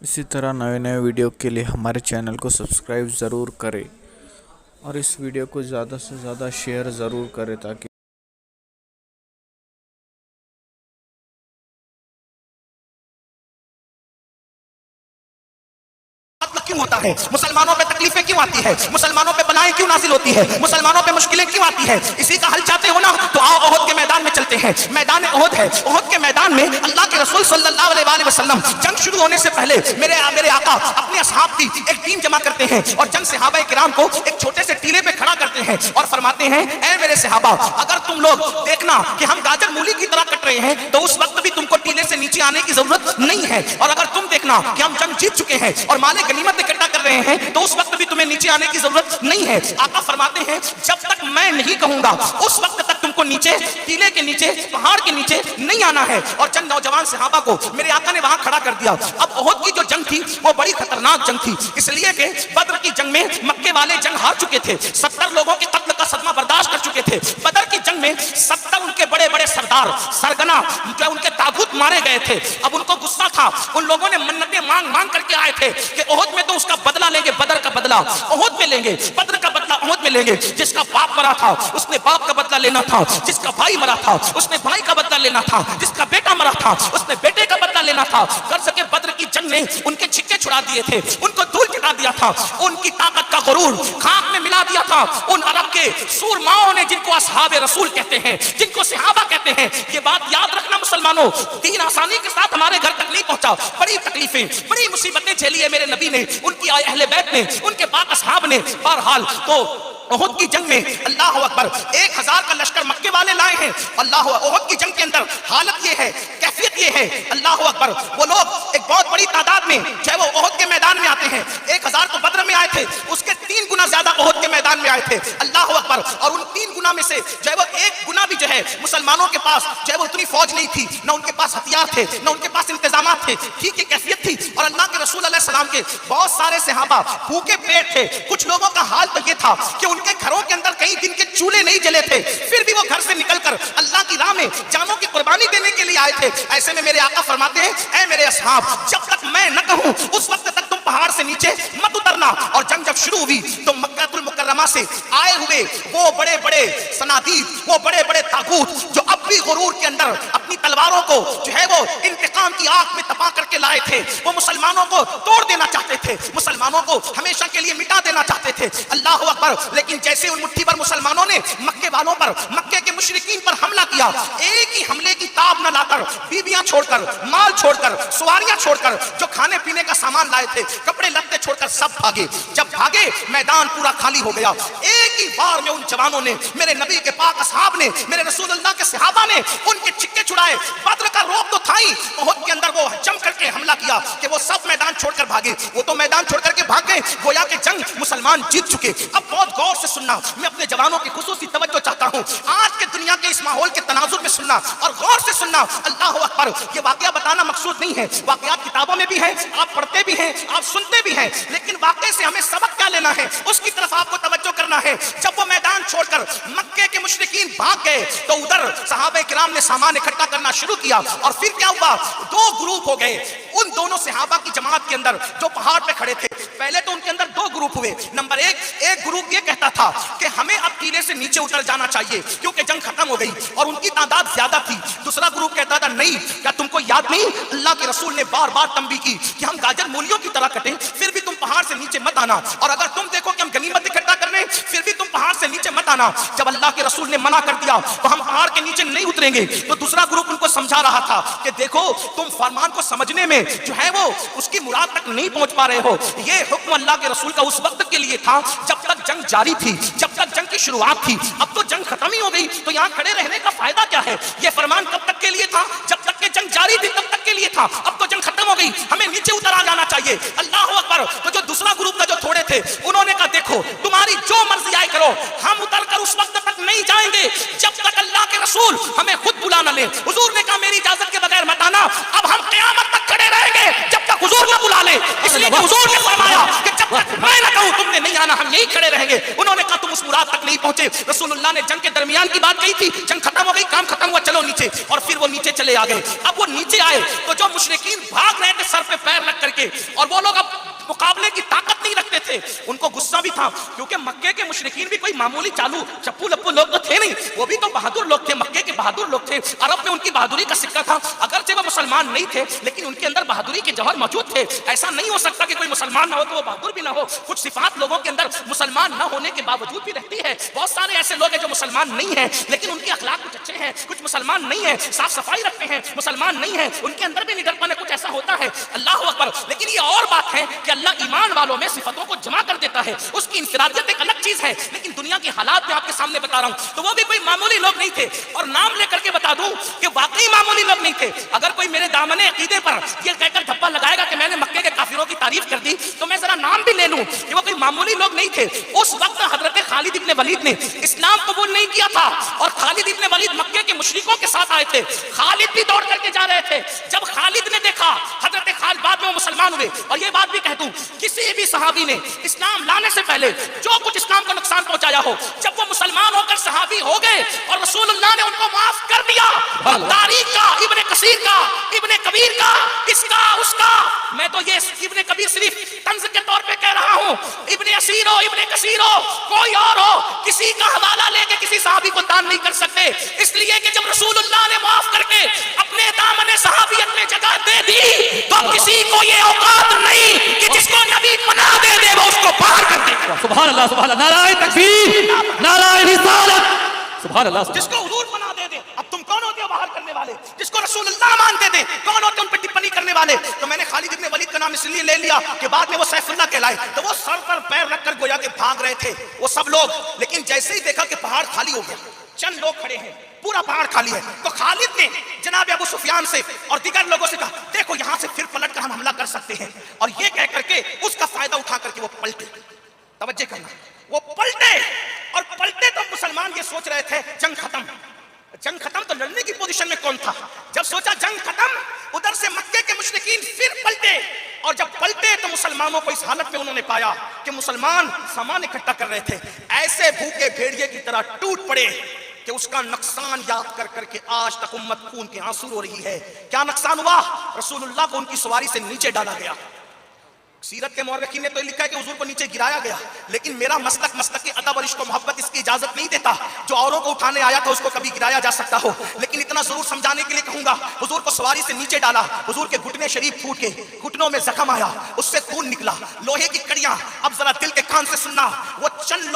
इसी तरह नए नए वीडियो के लिए हमारे चैनल को सब्सक्राइब ज़रूर करें और इस वीडियो को ज़्यादा से ज़्यादा शेयर ज़रूर करें ताकि क्यों होता है, मुसलमानों पे तकलीफें क्यों आती है, मुसलमानों पे बलाएं क्यों नाजिल होती है, मुसलमानों पे मुश्किलें क्यों आती है। इसी का हल चाहते हो ना तो आओ ओहद के मैदान में चलते हैं। मैदान ओहद है, ओहद के मैदान में अल्लाह के रसूल सल्लल्लाहु अलैहि वसल्लम जंग शुरू होने से पहले मेरे आका अपने असहाब की एक टीम जमा करते हैं और चंद सहाबा किराम को एक छोटे से टीले पे खड़ा करते हैं और फरमाते हैं, ऐ मेरे सहाबा, अगर तुम लोग देखना कि हम गाजर मूली की तरह कट रहे हैं तो उस वक्त भी तुमको टीले से नीचे आने की जरूरत नहीं है, और अगर तुम देखना कि हम जंग जीत चुके हैं और माले गनीमत इकट्ठा कर रहे हैं तो उस वक्त भी तुम्हें नीचे आने की जरूरत नहीं है। आका फरमाते हैं, जब तक मैं नहीं कहूंगा उस वक्त तक तुमको नीचे टीले के नीचे पहाड़ के नीचे नहीं आना है। और चंद नौजवान सहाबा को मेरे आका ने वहां खड़ा कर दिया। अब ओहद की जो जंग थी वो बड़ी खतरनाक जंग थी, इसलिए कि बदर की जंग में मक्के वाले जंग हार चुके थे, 70 लोगों के कत्ल का सदमा बर्दाश्त कर चुके थे। बदर की जंग में 70 उनके बड़े बड़े सरदार सरगना जो उनके ताबूत मारे गए थे। अब उनको गुस्सा था, उन लोगों ने मन्नतें मांग मांग करके आए थे कि ओहद में तो उसका बदला लेंगे, बदर का बदला ओहद में लेंगे, बदर का बदला ओहद में लेंगे। जिसका बाप मरा था उसने बाप का बदला लेना था, जिसका भाई मरा था उसने भाई का बदला लेना था, जिसका बेटा मरा था उसने बेटे का बदला लेना था। कर सके बदर की जंग ने उनके छिक्के छुड़ा दिए थे, उनको धूल चटा दिया था, उनकी ताकत का गुरूर खाक में मिला दिया था। उन अरब के सूरमाओं ने जिनको असहाबे रसूल कहते हैं, जिनको सहाबा कहते हैं, ये बात याद रखना मुसलमानों, दीन आसानी के साथ हमारे घर तक नहीं पहुंचा, बड़ी तकलीफें बड़ी मुसीबतें झेली है मेरे नबी ने, उनकी अहले बैत ने, उनके पाक असहाब ने। बहरहाल तो ओहद की जंग में अल्लाह अकबर 1000 का लश्कर मक्के वाले लाए हैं। अल्लाह ओहद की जंग के अंदर हालत ये है, कैफियत ये है, अल्लाह अकबर, वो लोग एक बहुत बड़ी तादाद में चाहे वो ओहद के मैदान में आते हैं। 1000 तो बद्र में आए थे, उसके 3 गुना ज्यादा ओहद के मैदान में आए थे। अल्लाह अकबर, और उन 3 गुना में से जो है वो 1 गुना भी जो है मुसलमानों के पास जो है वो उतनी फौज नहीं थी, ना उनके पास हथियार थे, ना उनके पास इंतजाम थे, ठीक है कैफियत थी। और अल्लाह के रसूल अलैहि सलाम के बहुत सारे सहाबा भूखे पेट थे। कुछ लोगों का हाल तो ये था कि उनके घरों के अंदर कई दिन के चूल्हे नहीं जले थे, फिर भी वो घर से निकलकर अल्लाह की राह में जानों की कुर्बानी देने के लिए आए थे। ऐसे में मेरे आका फरमाते हैं, ऐ मेरे असहाब, जब तक मैं न कहूं उस वक्त तक तुम पहाड़ से नीचे मत उतरना। और जंग जब शुरू हुई तो मक्कातुल मुकर्रमा से आए हुए वो बड़े बड़े सनादीद, वो बड़े बड़े ताकूत जो अब भी गुरूर के अंदर अपनी तलवारों को जो है वो इंतकाम की आग में तपा करके लाए थे, वो मुसलमानों को तोड़ देना चाहते थे, मुसलमानों को हमेशा के लिए मिटा देना चाहते थे। अल्लाह अकबर, लेकिन जैसे उन मुट्ठी भर मुसलमानों ने मक्के वालों पर, मक्के के मुशरिकीन पर हमला किया, एक ही हमले की ताब न लाकर, बीबियां छोड़कर, माल छोड़कर, सवारियां छोड़कर, जो खाने पीने का सामान लाए थे, कपड़े लत्ते छोड़कर सब भागे। जब भागे मैदान पूरा खाली हो गया। एक ही बार में उन जवानों ने, मेरे नबी के पाक असहाब ने, मेरे रसूल अल्लाह के सहाबा ने उनके छिक्के छुड़ाए। बद्र का रोब तो था ही, ओहद के अंदर वो जम करके हमला किया कि वो सब मैदान छोड़कर भागे। वो तो मैदान छोड़ करके भाग गए, गोया कि जंग मुसलमान जीत चुके। अब बहुत गौर से सुनना, मैं अपने जवानों की खुसूसी तवज्जो चाहता हूं, आज के दुनिया के इस माहौल के तनाजुर में सुनना और गौर से सुनना। अल्लाह अकबर, ये वाकया बताना मकसूद नहीं है, वाकयात किताबों में भी है, आप पढ़ते भी हैं, आप सुनते भी हैं, लेकिन वाकये से हमें सबक क्या लेना है उसकी तरफ आपको तवज्जो करना है। जब वो मैदान छोड़कर मक्के के मुशरिकीन भाग गए तो उधर सहाबा किराम ने सामान इकट्ठा करना शुरू किया। और फिर क्या हुआ, 2 ग्रुप हो गए उन दोनों सहाबा की जमात के अंदर जो पहाड़ पे खड़े थे। पहले तो उनके अंदर 2 ग्रुप हुए। नंबर 1, एक ग्रुप ये कहता था कि हमें अब टीले से नीचे उतर जाना चाहिए क्योंकि जंग खत्म हो गई और उनकी तादाद ज्यादा थी। दूसरा ग्रुप कहता था, नहीं, क्या तुमको याद नहीं अल्लाह के रसूल ने बार बार तंबीह की कि हम गाजर मूलियों की तरह कटें, फिर भी तुम पहाड़ से नीचे मत आना, और अगर तुम देखो कि हम गनीमत इकट्ठा कर रहे हैं फिर भी तुम पहाड़ से नीचे मत आना। जब अल्लाह के रसूल ने मना कर दिया तो हम पहाड़ के नीचे नहीं उतरेंगे, तो दूसरा ग्रुप उनको समझा रहा था कि देखो तुम फरमान को समझने में जो है वो उसकी मुराद तक नहीं पहुंच पा रहे हो। ये हुक्म अल्लाह के रसूल का उस वक्त के लिए था जब तक जंग जारी थी, जब तक जंग की शुरुआत थी। अब तो जंग खत्म ही हो गई, तो यहाँ खड़े रहने का फायदा क्या है। ये फरमान कब तक के लिए था, जब तक के जंग जारी थी तब तक के लिए था। अब तो जंग खत्म हो गई, हमें नीचे उतर आ जाना चाहिए। अल्लाह अकबर, तो जो दूसरा ग्रुप का जो थोड़े थे उन्होंने कहा, देखो तुम्हारी जो मर्जी आए करो, हम उतर कर उस वक्त तक नहीं जाएंगे जब तक अल्लाह के रसूल हमें खुद बुला न ले। हुजूर ने कहा, मेरी इजाजत के बगैर मत आना, अब हम क़यामत तक खड़े रहेंगे जब तक हुजूर न बुला ले। इसलिए हुजूर ने फरमाया कि जब तक मैं न कहूं तुमने नहीं आना, हम यही खड़े रहेंगे। उन्होंने कहा, तुम उस मुराद तक नहीं पहुंचे। रसूलुल्लाह ने जंग के दरमियान की बात कही थी, जंग खत्म हो गई, काम खत्म हुआ, चलो नीचे, और फिर वो नीचे चले आ गए। अब वो नीचे आए तो जो मुशरिकीन भाग रहे थे सर पे पैर रख करके के, और वो लोग अब मुकाबले की ताकत नहीं रखते थे। उनको गुस्सा भी था क्योंकि मक्के के मुशरिकीन भी कोई मामूली चालू चप्पू लप्पू लोग तो थे नहीं, वो भी तो बहादुर लोग थे, मक्के के बहादुर लोग थे। अरब में उनकी बहादुरी का सिक्का था, अगरचे वो मुसलमान नहीं थे लेकिन उनके अंदर बहादुरी के जौहर मौजूद थे। ऐसा नहीं हो सकता कि कोई मुसलमान ना हो तो वो बहादुर भी ना हो। कुछ सिफात लोगों के अंदर मुसलमान न होने के बावजूद भी रहती है। बहुत सारे ऐसे लोग हैं जो मुसलमान नहीं है लेकिन उनके अखलाक कुछ अच्छे हैं, कुछ मुसलमान नहीं है, साफ सफाई रखते हैं, मुसलमान नहीं है, उनके अंदर भी निडरपन है, कुछ ऐसा होता है। अल्लाह अकबर। लेकिन ये और बात है कि अल्लाह ईमान वालों में सिफतों को जमा कर देता है, उसकी इंफरादियत एक अलग चीज है। लेकिन दुनिया की हालात में आपके सामने बता रहा हूं, तो वो भी कोई मामूली लोग नहीं थे। और नाम लेकर के बता दूं कि वाकई मामूली लोग नहीं थे। अगर कोई मेरे दामने अकीदे पर ये कहकर धब्बा लगाएगा कि मैंने मक्के के काफिरों की तारीफ कर दी, तो मैं जरा नाम भी ले लूं कि वो कोई मामूली लोग नहीं थे। उस वक्त हजरत खालिद इब्ने वलीद ने इस्लाम कबूल नहीं किया था और खालिद इब्ने वलीद मक्के के मुशरिकों के साथ आए थे। खालिद भी दौड़ करके जा रहे थे। जब खालिद ने देखा, हजरत खालिद बाद में वो मुसलमान हुए। और ये बात भी कह दूं, किसी भी सहाबी ने इस्लाम लाने से पहले जो कुछ इस्लाम को नुकसान पहुंचाया हो, जब वो मुसलमान होकर सहाबी हो गए और रसूलुल्लाह ने उनको माफ कर दिया, तारीख का, इब्ने कसीर का, इब्ने कबीर का, इसका उसका, मैं तो ये इब्ने कबीर सिर्फ तंज के तौर पे कह रहा हूं, इब्ने असीर हो, इब्ने कसीर हो, कोई और हो, किसी का हवाला लेके किसी सहाबी को दान नहीं कर सकते। इसलिए कि जब रसूलुल्लाह ने माफ करके अपने दामने सहाबियत में जगह दे दी, तो किसी को ये औकात नहीं कि जिसको नबी पनाह दे दे वो उसको बाहर कर दे। सुभान अल्लाह, सुभान अल्लाह, नाराए तकबीर, नाराए रिसालत, सुभान अल्लाह। जिसको हुजूर पनाह दे दे। अब तुम कौन होते हो बाहर करने वाले? जिसको रसूलुल्लाह मानते थे, कौन होते उन पर टिप्पणी करने वाले? तो मैंने खालिद इब्ने वलीद का नाम इसलिए ले लिया कि बाद में वो सैफुल्लाह कहलाए। तो वो सर पर पैर रखकर गोया के भाग रहे थे वो सब लोग। लेकिन जैसे ही देखा कि पहाड़ खाली हो गया, चंद लोग खड़े हैं, पूरा पहाड़ खाली है, तो खालिद ने जनाब अबू सुफियान से और दीगर लोगों से कहा, देखो यहां से फिर पलट कर हम हमला कर सकते हैं। और ये कह करके उसका फायदा उठा करके वो पलटे। तवज्जो करना, वो पलटे। और पलटे तो मुसलमान ये सोच रहे थे जंग खत्म। जंग खत्म तो लड़ने की पोजीशन में कौन था? जब सोचा जंग खत्म, उधर से मक्के के मुशरिकीन फिर पलटे। और जब पलटे तो मुसलमानों को इस हालत में उन्होंने पाया कि मुसलमान सामान इकट्ठा कर रहे थे, ऐसे भूखे भेड़िए की तरह टूट पड़े कि उसका नुकसान याद कर करके आज तक उम्मत खून के आंसू रो रही है। क्या नुकसान हुआ? रसूलुल्लाह को उनकी सवारी से नीचे डाला गया। सीरत के मौरखीन ने तो लिखा है कि हुजूर को नीचे गिराया गया, लेकिन मेरा मस्तक की अदब और इश्क और मोहब्बत इसकी इजाजत नहीं देता। जो औरों को उठाने आया था उसको कभी गिराया जा सकता हो, लेकिन इतना जरूर समझाने के लिए कहूंगा, हुजूर को सवारी से नीचे डाला, हुजूर के घुटने शरीफ फूट के घुटनों में जख्म आया, उससे खून निकला, लोहे की कड़ियां। अब जरा दिल के कान से सुनना, वो चंद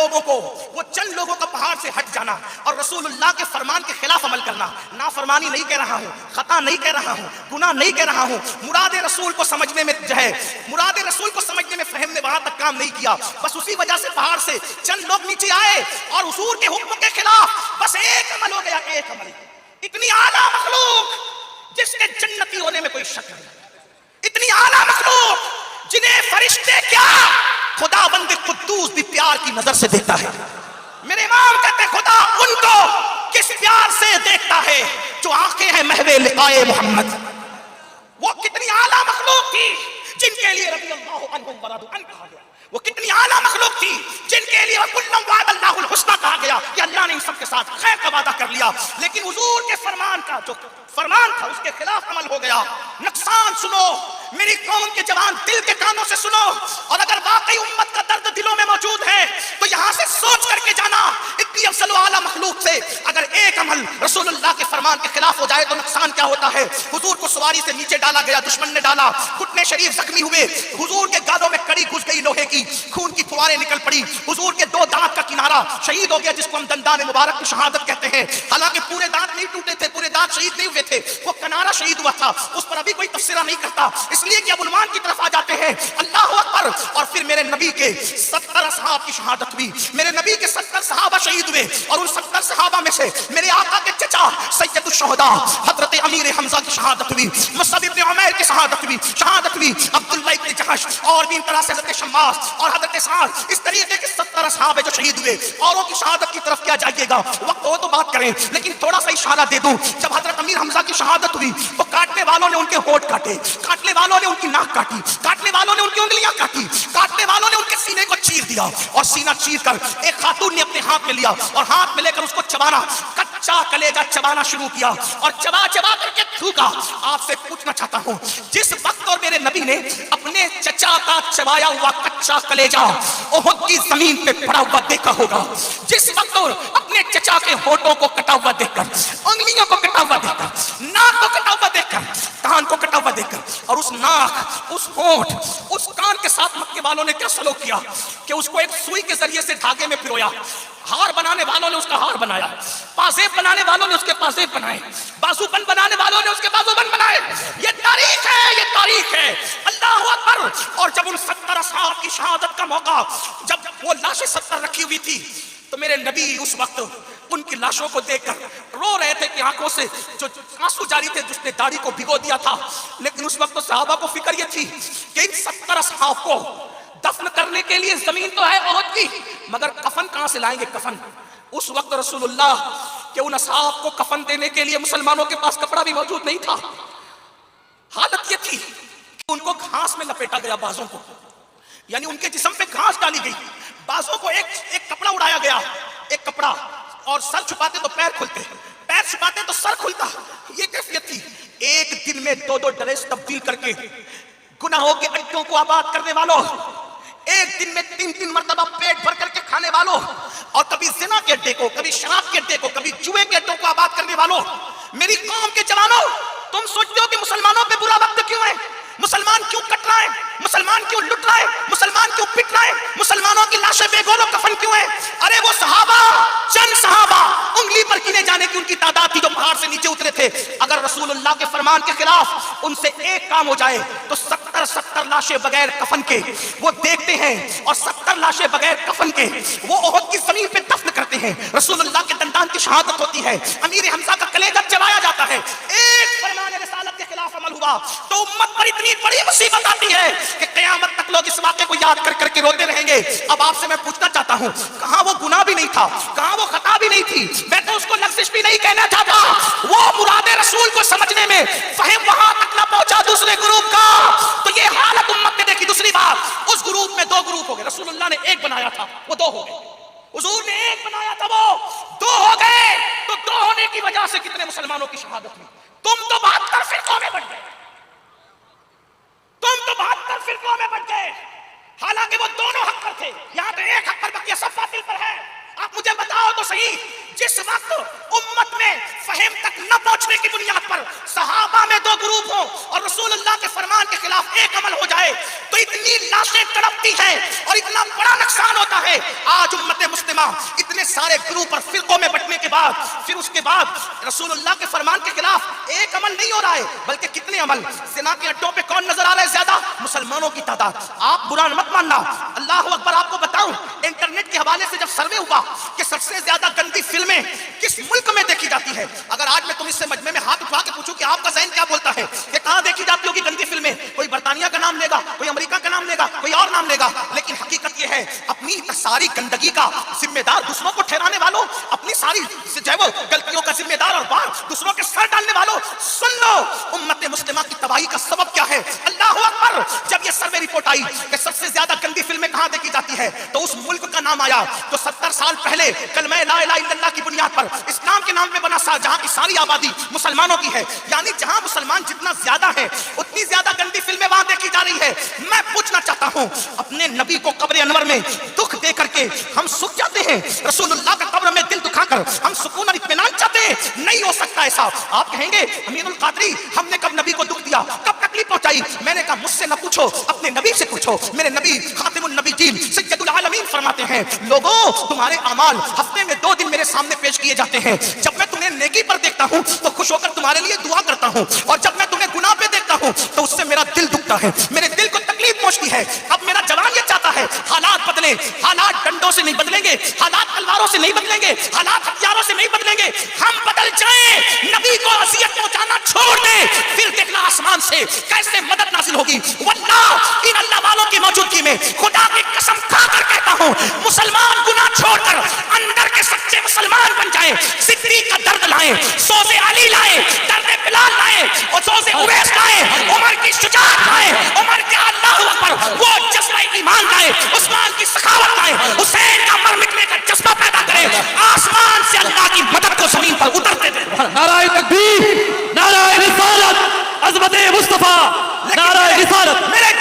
लोगों का पहाड़ से हट जाना और रसूलुल्लाह के फरमान के खिलाफ अमल करना। नाफरमानी नहीं कह रहा हूं, खता नहीं कह रहा हूं, गुनाह नहीं कह रहा हूं, मुराद रसूल को समझने में जो है, मुराद रसूल को समझने में फहम ने वहां तक काम नहीं किया। बस उसी वजह से पहाड़ से चंद लोग नीचे आए और हुजूर के हुक्म के खिलाफ बस एक अमल हो गया, एक अमल। इतनी आला मखलूक जिसके जन्नती होने में कोई शक नहीं, इतनी आला मखलूक जिन्हें फरिश्ते क्या खुदाबंद कुद्दूस भी प्यार की नजर से देखता है। मेरे इमाम कहते हैं खुदा उनको किस प्यार से देखता है जो आंखें हैं महवे लिकाए मोहम्मद। वो कितनी आला मखलूक थी जिनके लिए रज़ी अल्लाहु अन्हुम व रदू अन कहा गया। वो कितनी आला मखलूक थी जिनके लिए कुल्लुम वअदल्लाहुल हुस्ना कहा गया कि अल्लाह ने इन सब के साथ खैर का वादा कर लिया। लेकिन हुजूर के फरमान का जो फरमान था उसके खिलाफ अमल हो गया। नुकसान सुनो मेरी कौम के जवान, दिल के कानों से सुनो। और अगर वाकई उम्मत का दर्द दिलों में मौजूद है तो यहां से सोच करके जाना, इतनी अफजल आला मखलूक से अगर एक अमल रसूलुल्लाह के फरमान के खिलाफ हो जाए तो नुकसान क्या होता है। हुजूर को सवारी से नीचे डाला गया, दुश्मन ने डाला, घुटने शरीफ जख्मी हुए, हुजूर के गालों में कड़ी घुस गई लोहे की, खून की फुहारें निकल पड़ी, हुजूर के दो दांत का किनारा शहीद हो गया, जिसको हम दंदान मुबारक की शहादत कहते हैं। हालांकि पूरे दांत नहीं टूटे थे, पूरे दांत शहीद नहीं हुए थे, वो किनारा शहीद हुआ था। उस पर अभी कोई तफसीरा नहीं करता, इसलिए कि अब उन्वान की तरफ आ जाते हैं। अल्लाहु अकबर। और फिर मेरे नबी के 70 असहाब की शहादत हुई, मेरे नबी के 70 सहाबा शहीद हुए। और उन 70 सहाबा में से मेरे आका के चचा सैयदुश शुहदा हजरत अमीर हमजा की शहादत हुई, मुसअब इब्न उमैर की शहादत हुई, अब्दुल्लाह इब्न जहश और भी इन तरह से हजरत शम्मास और हजरत साद, इस तरीके के 70 असहाब जो शहीद हुए। औरों की शहादत की तरफ क्या जाइएगा, वक्त हो तो बात करें, लेकिन थोड़ा सा इशारा दे दूं। जब हजरत अमीर हमजा की शहादत हुई तो काटने वालों ने उनके होठ काटे, काटने वालों ने उनकी नाक काटी, काटने वालों ने उनकी उंगलियां काटी, काटने वालों ने उनके सीने को चीर दिया। और सीना चीर कर एक खातून ने अपने हाथ में लिया और हाथ में लेकर उसको चबाना, कच्चा कलेजा चबाना शुरू किया और चबा चबा करके थूका। आपसे पूछना चाहता हूं, जिस वक्त और मेरे नबी ने अपने चचा का चबाया हुआ कच्चा कलेजा ओहद की जमीन पे पड़ा हुआ देखा होगा। जिस वक्त अपने चचा के होठों को कटा हुआ देखकर, उंगलियों को कटा हुआ देखकर, नाक को कटा हुआ देखकर, कान को कटा हुआ देखकर, और उस नाक, उस होठ, उस कान के साथ मक्के वालों ने क्या सलूक किया कि उसको एक सुई के जरिए से धागे में पिरोया। हार बनाने वालों ने उसका हार बनाया, पाजेब बनाने वालों ने उसके पाजेब बनाए, बाजूबंद बनाने वालों ने उसके बाजूबंद बनाए। ये तारीख है, ये तारीख है। अल्लाह अकबर। और जब उन 70 असहाब की शहादत का मौका, जब वो लाशें 70 रखी हुई थी, तो मेरे नबी उस वक्त उनकी लाशों को देखकर रो रहे थे कि आंखों से जो आंसू जारी थे, जिसने दाढ़ी को भिगो दिया था। लेकिन उस वक्त तो सहाबा को फिक्र ये थी कि इन 70 असहाब को दफन करने के लिए जमीन तो है ओहद की, मगर कफन कहां से लाएंगे? कफन उस वक्त रसूलुल्लाह के उन असहाब को कफन देने के लिए मुसलमानों के पास कपड़ा भी मौजूद नहीं था। हालत ये थी कि उनको घास में लपेटा गया, बाजों को, यानी उनके जिस्म पे घास डाली गई, बाजों को एक कपड़ा उड़ाया गया, एक कपड़ा, और सर छुपाते तो पैर खुलते, पैर छुपाते तो सर खुलता। ये कैफियत थी। एक दिन में 2-2 ड्रेस तब्दील करके गुनाहों के अड्डों को आबाद करने वालों, एक दिन में 3-3 मरतबा पेट भर करके खाने वालों, और कभी जिना के अड्डे को, कभी शराब के अड्डे को, कभी जुए के अड्डों को आबाद करने वालों, मेरी कौम के जवानों, तुम सोचते हो कि मुसलमानों पे बुरा वक्त क्यों है? मुसलमान क्यों कट रहा है? मुसलमान क्यों लुट रहा है? मुसलमान क्यों पिट रहा है? मुसलमानों की लाशें बेगोलो कफन क्यों है? अरे वो सहाबा, चंद सहाबा, उंगली पर गिने जाने की उनकी तादाद थी जो पहाड़ से नीचे उतरे थे। अगर रसूलुल्लाह के फरमान के खिलाफ उनसे एक काम हो जाए तो 70 लाशें बगैर कफन के वो देखते हैं, और 70 लाशें बगैर कफन के वो ओहद की जमीन पे दफन करते हैं। रसूलुल्लाह के दंदान की शहादत होती है, अमीर हमजा का कलेजा चबाया जाता है। एक फरमान रिसालत के खिलाफ अमल हुआ तो उम्मत पर इतनी बड़ी मुसीबत आती है कि क़यामत तक लोग इस वाक़े को याद कर करके रोते रहेंगे। अब आपसे मैं पूछना चाहता हूं, कहां वो गुनाह भी नहीं था, कहां वो खता भी नहीं थी, मैं तो उसको लफ्ज़ भी नहीं कहना चाहता। वो मुरादे रसूल को समझने में फहम वहां तक ना पहुंचा दूसरे ग्रुप का। तो ये हालत उम्मत ने देखी। दूसरी बात, उस ग्रुप में 2 ग्रुप हो गए। रसूलुल्लाह ने एक बनाया था, वो 2 हो गए। हुजूर ने एक बनाया था, वो 2 हो गए। तो 2 होने की वजह से कितने मुसलमानों की शहादत हुई? तुम तो 72 फिरकों में बंट गए, तुम तो 72 फिरकों में बंट गए। हालांकि वो दोनों हक पर थे, यहां तो एक हक पर बकिया सब बातिल पर है। आप मुझे बताओ तो सही, जिस वक्त उम्मत में फहम तक न पहुंचने की बुनियाद पर सहाबा में 2 ग्रुप हो और रसूलुल्लाह के फरमान के खिलाफ एक अमल हो जाए तो इतनी लाशें तड़पती हैं और इतना बड़ा नुकसान होता है। आज उम्मत मुस्लिमा इतने सारे ग्रुप और फिरकों में बंटने के बाद, फिर उसके बाद रसूलुल्लाह के फरमान के खिलाफ एक अमल नहीं हो रहा है, बल्कि कितने अमल। जिना के अड्डों पे कौन नजर आ रहा है ज्यादा? मुसलमानों की तादाद। आप बुरा मत मानना, अल्लाह अकबर। आपको बताऊं, इंटरनेट के हवाले से जब सर्वे हुआ कि सबसे ज्यादा गंदी फिल्में किस मुल्क में देखी जाती है, अगर आज मैं तुम इससे मजमे में हाथ उठा के पूछूं कि आपका ज़हन क्या बोलता है कि कहां देखी जाती होगी गंदी फिल्में, कोई बर्तानिया का नाम लेगा, कोई अमेरिका का नाम लेगा, कोई और नाम लेगा। लेकिन हकीकत यह है, अपनी सारी गंदगी का जिम्मेदार दूसरों को ठहराने वालों, अपनी सारी जो वो गलतियों का जिम्मेदार और बार दूसरों के सर डालने वालों, सुन लो उम्मत मुस्लिमा की तबाही का सबब क्या है। अल्लाह अकबर। जब ये सर्वे रिपोर्ट आई कि सबसे ज्यादा गंदी फिल्में कहां देखी जाती है, तो उस मुल्क का नाम आया तो 70 साल पहले कलमा ला इलाहा इल्लल्लाह की बुनियाद पर इस्लाम के नाम पे बना सा, जहां की सारी आबादी मुसलमानों की है, यानी जहां मुसलमान जितना ज्यादा है उतनी ज्यादा गंदी फिल्में वहां देखी जा रही है। मैं पूछना चाहता हूं, अपने नबी को कब्र अनवर में दुख दे करके हम सुख जाते हैं, रसूलुल्लाह का कब्र में दिल दुखाकर हम सुकून और इत्मीनान चाहते हैं? नहीं हो सकता ऐसा। आप कहेंगे अमीरुल कादरी, हमने कब नबी को दुख दिया, कब तकलीफ पहुंचाई? मैंने कहा मुझसे न पूछो, अपने नबी से पूछो। मेरे नबी खातिमुन नबीयीन सय्यदुल आलमीन फरमाते हैं, लोगों तुम्हारे अमाल हफ्ते में 2 दिन मेरे सामने पेश किए जाते हैं। जब मैं तुम्हें नेकी पर देखता हूं तो खुश होकर तुम्हारे लिए दुआ करता हूं, और जब मैं तुम्हें गुनाह पे देखता हूं तो उससे मेरा दिल दुखता है, मेरे दिल को तकलीफ पहुंचती है। अब मेरा जवान ये चाहता है हालात बदले, हालात डंडों से नहीं बदलेंगे, हालात तलवारों से नहीं बदलेंगे, हालात हथियारों से नहीं बदलेंगे, हम बदल जाएं, नबी को अज़ियत पहुंचाना छोड़ दें, फिर देखना आसमान से कैसे मदद नाज़िल होगी। वल्लाह इन अल्लाह वालों की मौजूदगी में खुदा की कसम खाकर कहता हूं, मुसलमान गुनाह छोड़कर अंदर के सच्चे मुसलमान बन जाएं, सिद्दीक का दर्द लाएं, सोज़े अली लाएं, दर्द बिलाल लाएं, और सोज़े उवैस लाएं, उमर की शुजाअत लाएं, उमर के अल्लाहु अकबर वो जज्बा ईमान लाएं, उस्मान की सखावत लाएं, हुसैन का मर मिटने का जज्बा पैदा करें, आसमान से अल्लाह की मदद को जमीन पर उतरते दें। नाराए तकबीर, नाराए रिसालत, अज़मत मुस्तफा, नाराए रिसालत। मेरे